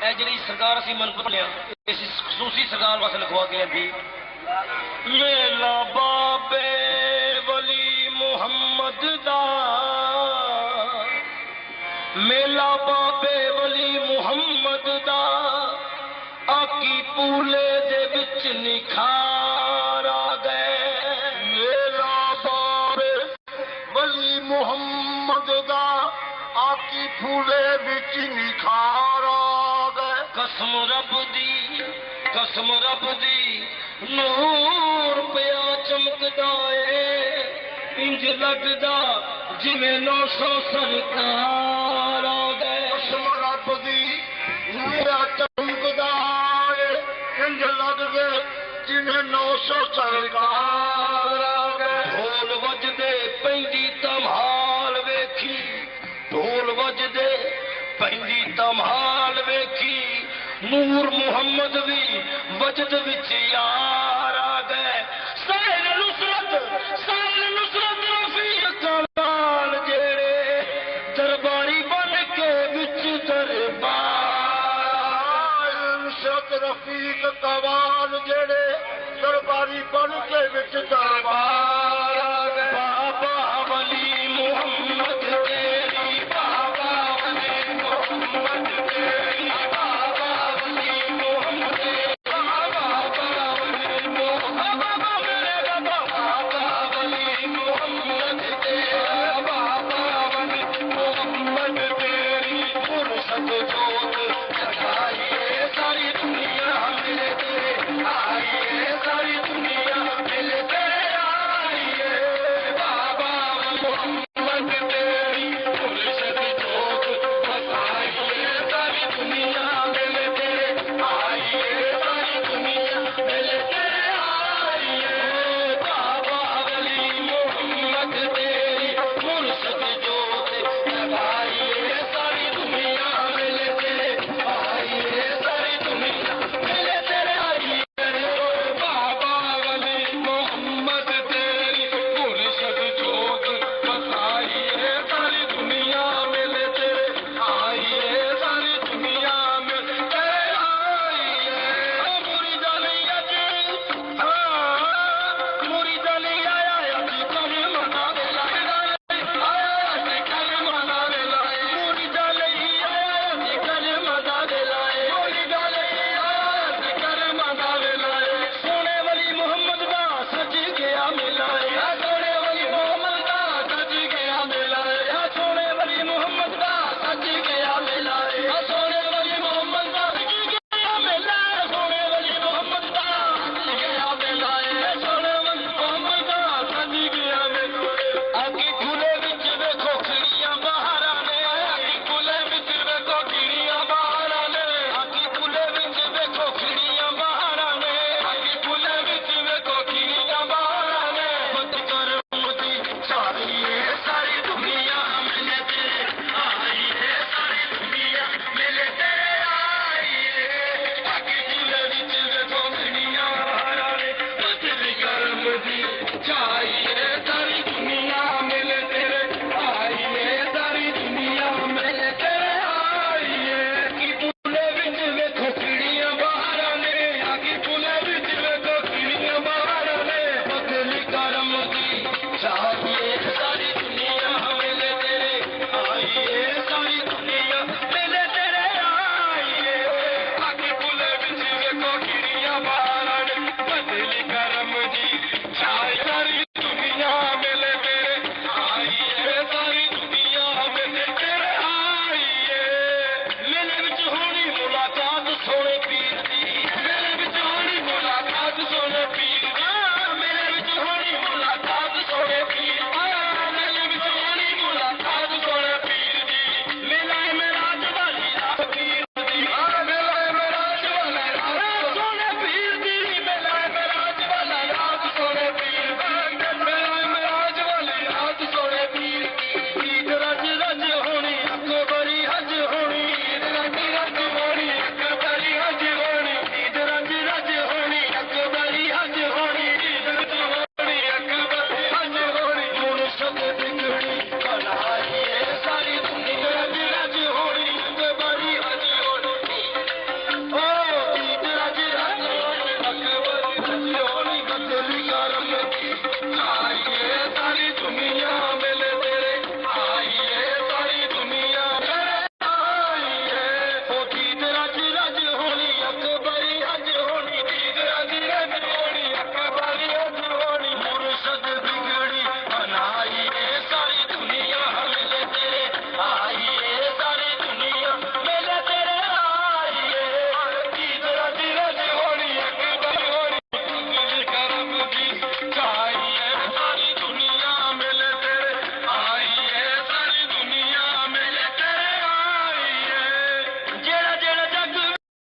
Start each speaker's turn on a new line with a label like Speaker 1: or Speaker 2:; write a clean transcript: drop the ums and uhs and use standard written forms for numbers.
Speaker 1: اے جڑی سرکار اسی من پڑھیا اس خصوصی سرکار واسطے لکھوا کے دی میلا بابے ولی محمد دا میلا بابے ولی محمد دا آکی پولے دے وچ نکھار آ گئے میلا بابے ولی محمد دا آکی پھولے وچ نکھار آ گئے قسم رب دی نور پیا چمکدا اے انج لگدا جویں 900 سرکار آ گئے قسم رب دی نور چمکدا اے انج لگدا جویں 900 سرکار آ گئے ڈھول وجدے پیندی تمہال ویکھی ڈھول وجدے پیندی تمہال ویکھی نور محمد بھی وجد وچ یار آ گئے سائل نصرت رفیق کمال جیڑے درباری بن کے وچ دربار نصرت رفیق کمال جیڑے درباری بن کے وچ دربار آ گئے بابا ولی محمد تیری بابا ولی محمد تیری بابا ولی محمد بابا ولی محمد بابا ولی محمد تیری بابا ولی محمد تیری فرصت جو